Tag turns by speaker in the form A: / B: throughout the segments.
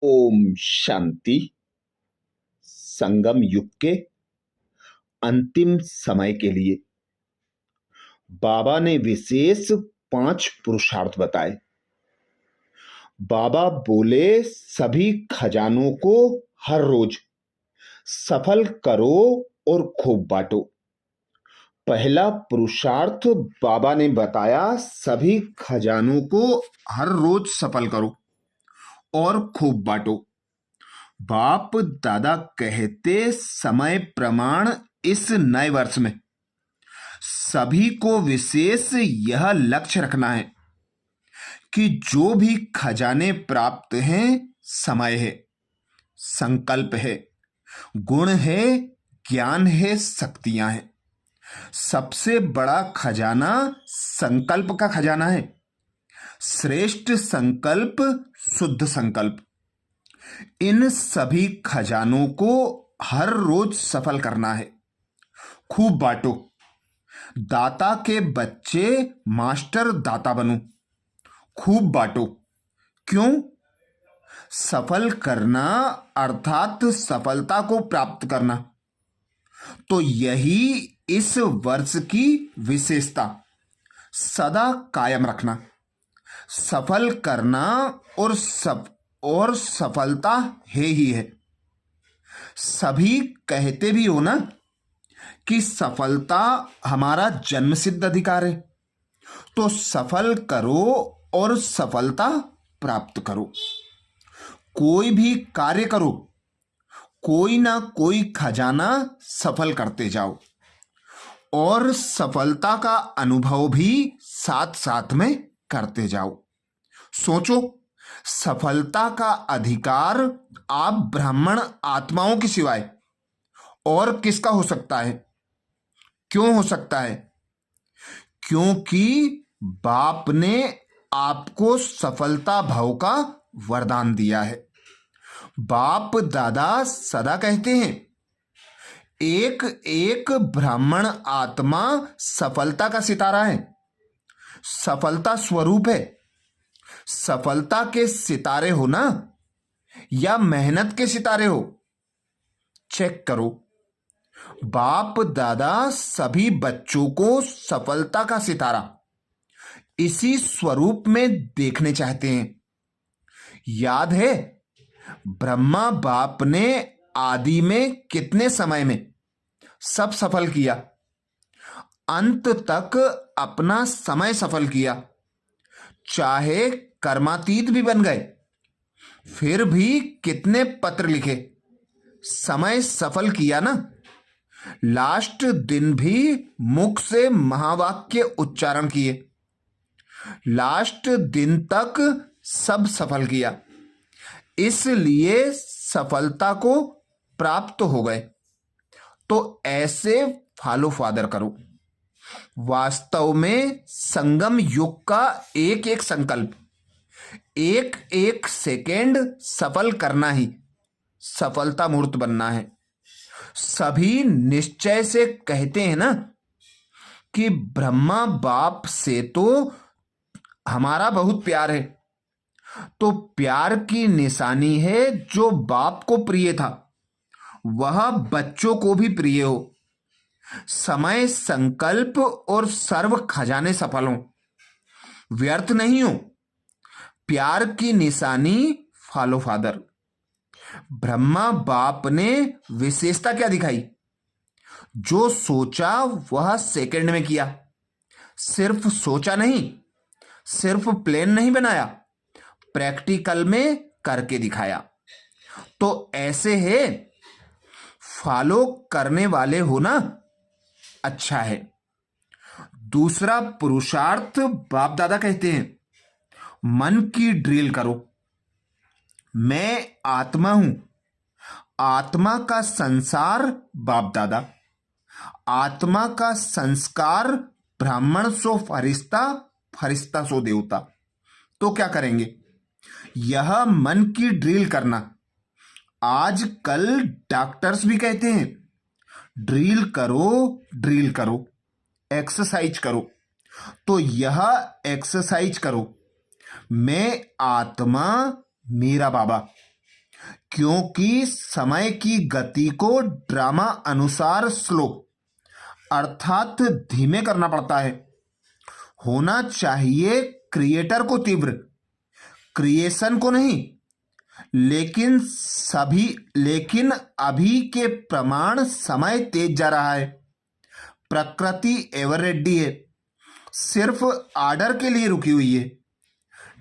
A: ओम शांति। संगम युग के अंतिम समय के लिए बाबा ने विशेष 5 पुरुषार्थ बताए। बाबा बोले, सभी खजानों को हर रोज सफल करो और खूब बांटो। पहला पुरुषार्थ बाबा ने बताया, सभी खजानों को हर रोज सफल करो और खूब बांटो। बाप दादा कहते, समय प्रमाण इस नए वर्ष में सभी को विशेष यह लक्ष्य रखना है कि जो भी खजाने प्राप्त हैं, समय है, संकल्प है, गुण है, ज्ञान है, शक्तियां हैं। सबसे बड़ा खजाना संकल्प का खजाना है। श्रेष्ठ संकल्प, शुद्ध संकल्प। इन सभी खजानों को हर रोज सफल करना है। खूब बांटो। दाता के बच्चे मास्टर दाता बनो। खूब बांटो। क्यों? सफल करना अर्थात सफलता को प्राप्त करना। तो यही इस वर्ष की विशेषता, सदा कायम रखना। सफल करना और सफलता है ही है। सभी कहते भी हो ना कि सफलता हमारा जन्मसिद्ध अधिकार है। तो सफल करो और सफलता प्राप्त करो। कोई भी कार्य करो, कोई ना कोई खजाना सफल करते जाओ और सफलता का अनुभव भी साथ साथ में करते जाओ। सोचो, सफलता का अधिकार आप ब्राह्मण आत्माओं के सिवाय और किसका हो सकता है? क्यों हो सकता है? क्योंकि बाप ने आपको सफलता भाव का वरदान दिया है। बाप दादा सदा कहते हैं, एक एक ब्राह्मण आत्मा सफलता का सितारा है, सफलता स्वरूप है। सफलता के सितारे हो ना, या मेहनत के सितारे हो? चेक करो। बाप दादा सभी बच्चों को सफलता का सितारा इसी स्वरूप में देखने चाहते हैं। याद है, ब्रह्मा बाप ने आदि में कितने समय में सब सफल किया, अंत तक अपना समय सफल किया। चाहे कर्मातीत भी बन गए, फिर भी कितने पत्र लिखे, समय सफल किया ना। लास्ट दिन भी मुख से महावाक्य उच्चारण किए, लास्ट दिन तक सब सफल किया, इसलिए सफलता को प्राप्त हो गए। तो ऐसे फॉलो फादर करो। वास्तव में संगम युग का एक एक संकल्प, एक एक सेकेंड सफल करना ही सफलता मूर्त बनना है। सभी निश्चय से कहते हैं ना कि ब्रह्मा बाप से तो हमारा बहुत प्यार है। तो प्यार की निशानी है, जो बाप को प्रिय था वह बच्चों को भी प्रिय हो। समय, संकल्प और सर्व खजाने सफल हो, व्यर्थ नहीं हो। प्यार की निशानी फॉलो फादर। ब्रह्मा बाप ने विशेषता क्या दिखाई? जो सोचा वह सेकंड में किया। सिर्फ सोचा नहीं, सिर्फ प्लान नहीं बनाया, प्रैक्टिकल में करके दिखाया। तो ऐसे है, फॉलो करने वाले हो ना, अच्छा है। दूसरा पुरुषार्थ बाप दादा कहते हैं, मन की ड्रिल करो। मैं आत्मा हूं। आत्मा का संसार बाप दादा, आत्मा का संस्कार ब्राह्मण सो फरिश्ता, फरिश्ता सो देवता। तो क्या करेंगे? यह मन की ड्रिल करना। आजकल डॉक्टर्स भी कहते हैं, ड्रिल करो, ड्रिल करो, एक्सरसाइज करो। तो यह एक्सरसाइज करो। मैं आत्मा, मेरा बाबा। क्योंकि समय की गति को ड्रामा अनुसार स्लो अर्थात धीमे करना पड़ता है। होना चाहिए क्रिएटर को तीव्र, क्रिएशन को नहीं। लेकिन अभी के प्रमाण समय तेज जा रहा है। प्रकृति एवर रेडी है, सिर्फ आर्डर के लिए रुकी हुई है।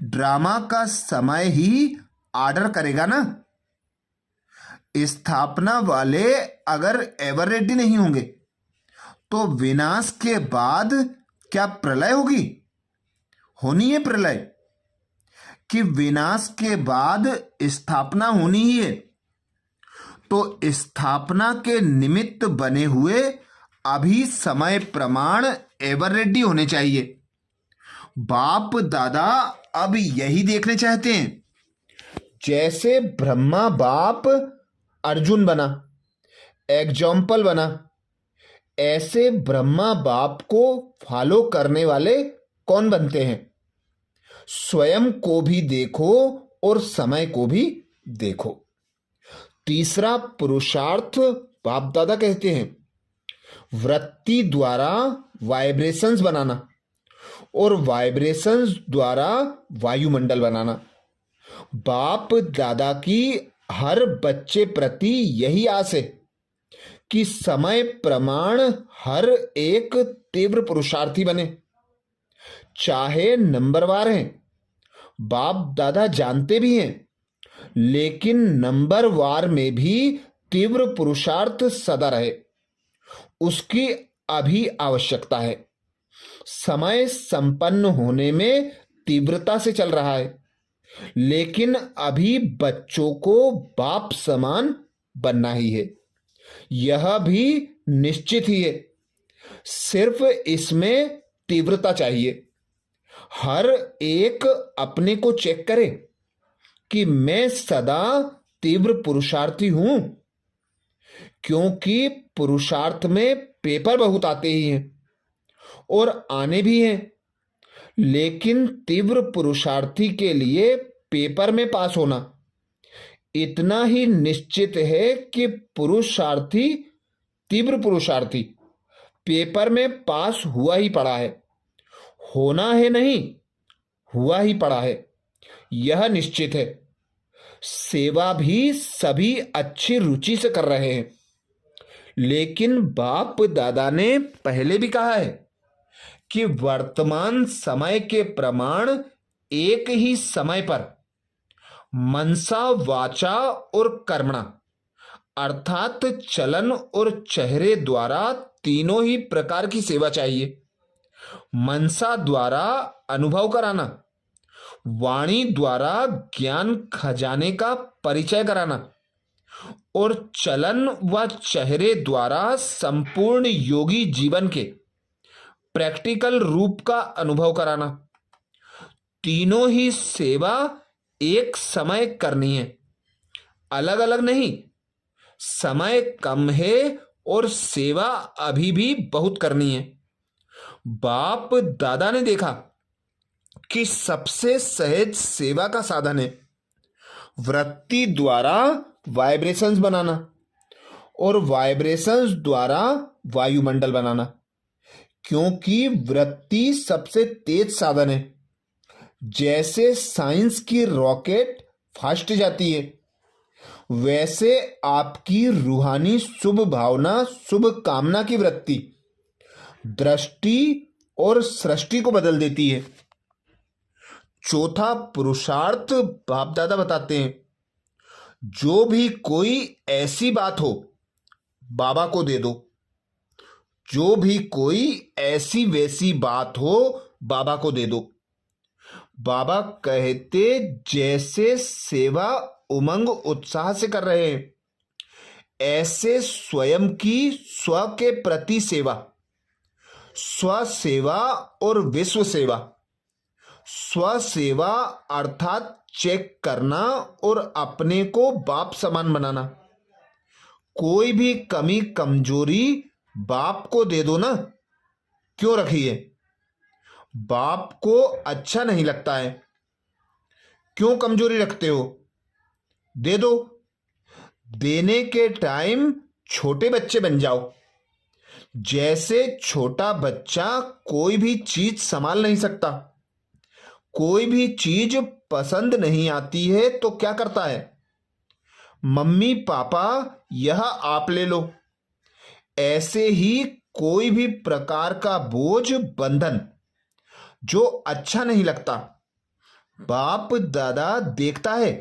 A: ड्रामा का समय ही आर्डर करेगा ना। स्थापना वाले अगर एवर रेडी नहीं होंगे तो विनाश के बाद क्या प्रलय होगी? होनी है प्रलय, कि विनाश के बाद स्थापना होनी ही है। तो स्थापना के निमित्त बने हुए अभी समय प्रमाण एवर रेडी होने चाहिए। बाप दादा अब यही देखने चाहते हैं। जैसे ब्रह्मा बाप अर्जुन बना, एग्जाम्पल बना, ऐसे ब्रह्मा बाप को फॉलो करने वाले कौन बनते हैं? स्वयं को भी देखो और समय को भी देखो। तीसरा पुरुषार्थ बाप दादा कहते हैं वृत्ति द्वारा वाइब्रेशंस बनाना और वाइब्रेशंस द्वारा वायुमंडल बनाना। बाप दादा की हर बच्चे प्रति यही आस है कि समय प्रमाण हर एक तीव्र पुरुषार्थी बने, चाहे नंबरवार हैं। बाप दादा जानते भी हैं, लेकिन नंबरवार में भी तीव्र पुरुषार्थ सदा रहे, उसकी अभी आवश्यकता है। समय संपन्न होने में तीव्रता से चल रहा है, लेकिन अभी बच्चों को बाप समान बनना ही है। यह भी निश्चित ही है, सिर्फ इसमें तीव्रता चाहिए। हर एक अपने को चेक करे कि मैं सदा तीव्र पुरुषार्थी हूं, क्योंकि पुरुषार्थ में पेपर बहुत आते ही हैं और आने भी हैं। लेकिन तीव्र पुरुषार्थी के लिए पेपर में पास होना इतना ही निश्चित है कि पुरुषार्थी, तीव्र पुरुषार्थी पेपर में पास हुआ ही पड़ा है। होना है नहीं, हुआ ही पड़ा है, यह निश्चित है। सेवा भी सभी अच्छी रुचि से कर रहे हैं, लेकिन बाप दादा ने पहले भी कहा है कि वर्तमान समय के प्रमाण एक ही समय पर मनसा वाचा और कर्मणा अर्थात चलन और चेहरे द्वारा तीनों ही प्रकार की सेवा चाहिए। मनसा द्वारा अनुभव कराना, वाणी द्वारा ज्ञान खजाने का परिचय कराना और चलन व चेहरे द्वारा संपूर्ण योगी जीवन के प्रैक्टिकल रूप का अनुभव कराना। तीनों ही सेवा एक समय करनी है, अलग अलग नहीं। समय कम है और सेवा अभी भी बहुत करनी है। बाप दादा ने देखा कि सबसे सहज सेवा का साधन है वृत्ति द्वारा वाइब्रेशंस बनाना और वाइब्रेशंस द्वारा वायुमंडल बनाना, क्योंकि वृत्ति सबसे तेज साधन है। जैसे साइंस की रॉकेट फास्ट जाती है, वैसे आपकी रूहानी शुभ भावना, शुभ कामना की वृत्ति दृष्टि और सृष्टि को बदल देती है। चौथा पुरुषार्थ बाप दादा बताते हैं जो भी कोई ऐसी बात हो बाबा को दे दो। जो भी कोई ऐसी वैसी बात हो बाबा को दे दो। बाबा कहते जैसे सेवा उमंग उत्साह से कर रहे हैं, ऐसे स्वयं की स्व के प्रति सेवा, स्व सेवा और विश्व सेवा। स्व सेवा अर्थात चेक करना और अपने को बाप समान बनाना। कोई भी कमी कमजोरी बाप को दे दो ना, क्यों रखी है? बाप को अच्छा नहीं लगता है, क्यों कमजोरी रखते हो? दे दो। देने के टाइम छोटे बच्चे बन जाओ। जैसे छोटा बच्चा कोई भी चीज संभाल नहीं सकता, कोई भी चीज पसंद नहीं आती है तो क्या करता है, मम्मी पापा यह आप ले लो। ऐसे ही कोई भी प्रकार का बोझ, बंधन जो अच्छा नहीं लगता, बाप दादा देखता है,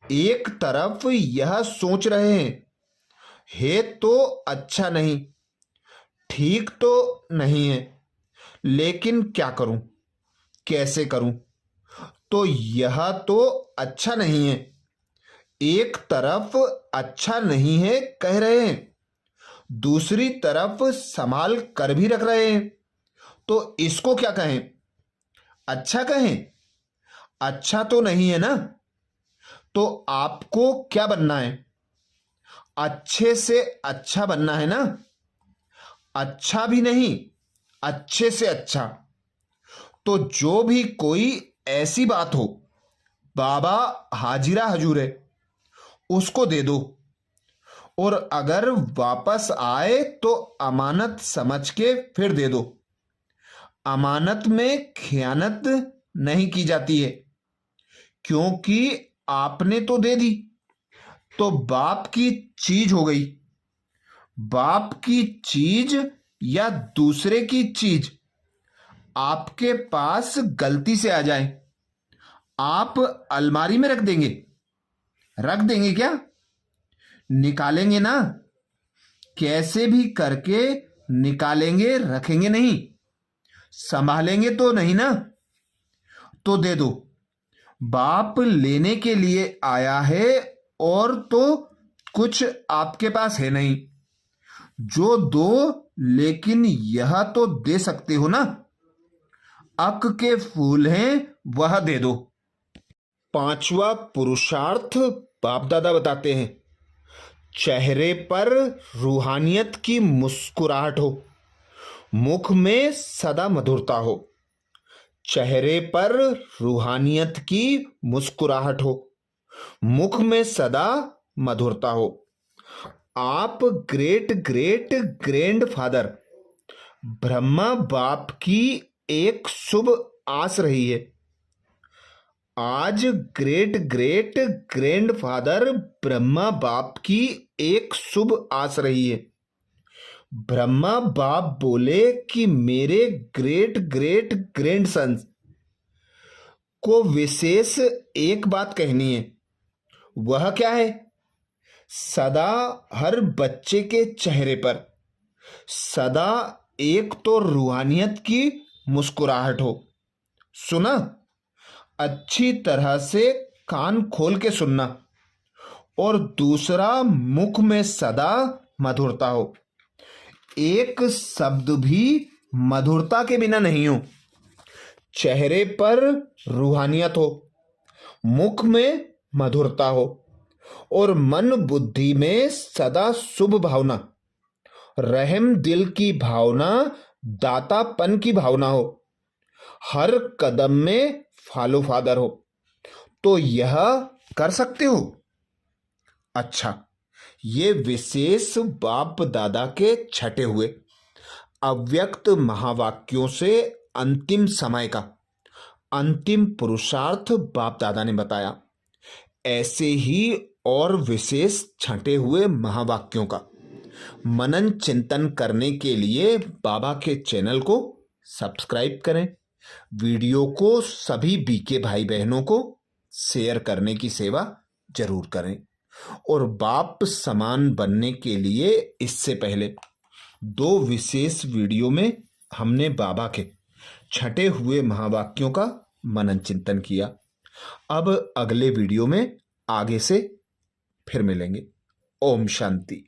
A: एक तरफ यह सोच रहे हैं, है तो अच्छा नहीं, ठीक तो नहीं है, लेकिन क्या करूं, कैसे करूं। तो यह तो अच्छा नहीं है, एक तरफ अच्छा नहीं है कह रहे हैं, दूसरी तरफ संभाल कर भी रख रहे हैं। तो इसको क्या कहें, अच्छा कहें? अच्छा तो नहीं है ना। तो आपको क्या बनना है, अच्छे से अच्छा बनना है ना। अच्छा भी नहीं, अच्छे से अच्छा। तो जो भी कोई ऐसी बात हो, बाबा हाजिरा हजूर है, उसको दे दो। और अगर वापस आए तो अमानत समझ के फिर दे दो। अमानत में खयानत नहीं की जाती है, क्योंकि आपने तो दे दी तो बाप की चीज हो गई। बाप की चीज या दूसरे की चीज आपके पास गलती से आ जाए, आप अलमारी में रख देंगे? रख देंगे क्या? निकालेंगे ना, कैसे भी करके निकालेंगे, रखेंगे नहीं। संभालेंगे तो नहीं ना। तो दे दो। बाप लेने के लिए आया है और तो कुछ आपके पास है नहीं, जो दो, लेकिन यह तो दे सकते हो ना। अक के फूल हैं वह दे दो। पांचवा पुरुषार्थ बाप दादा बताते हैं, चेहरे पर रूहानियत की मुस्कुराहट हो, मुख में सदा मधुरता हो। चेहरे पर रूहानियत की मुस्कुराहट हो, मुख में सदा मधुरता हो। आप great great grand father Brahma बाप की एक शुभ आस रही है। आज great great grand father Brahma बाप की एक शुभ आस रही है। ब्रह्मा बाप बोले कि मेरे ग्रेट ग्रेट ग्रैंड सन्स को विशेष एक बात कहनी है। वह क्या है? सदा हर बच्चे के चेहरे पर सदा एक तो रूहानियत की मुस्कुराहट हो। सुना? अच्छी तरह से कान खोल के सुनना। और दूसरा, मुख में सदा मधुरता हो, एक शब्द भी मधुरता के बिना नहीं हो। चेहरे पर रूहानियत हो, मुख में मधुरता हो, और मन बुद्धि में सदा शुभ भावना, रहम दिल की भावना, दातापन की भावना हो, हर कदम में फॉलो फादर हो। तो यह कर सकते हो। अच्छा, ये विशेष बाप दादा के छटे हुए अव्यक्त महावाक्यों से अंतिम समय का अंतिम पुरुषार्थ बाप दादा ने बताया। ऐसे ही और विशेष छटे हुए महावाक्यों का मनन चिंतन करने के लिए बाबा के चैनल को सब्सक्राइब करें। वीडियो को सभी बीके भाई बहनों को शेयर करने की सेवा जरूर करें। और बाप समान बनने के लिए इससे पहले 2 विशेष वीडियो में हमने बाबा के छटे हुए महावाक्यों का मनन चिंतन किया। अब अगले वीडियो में आगे से फिर मिलेंगे। ओम शांति।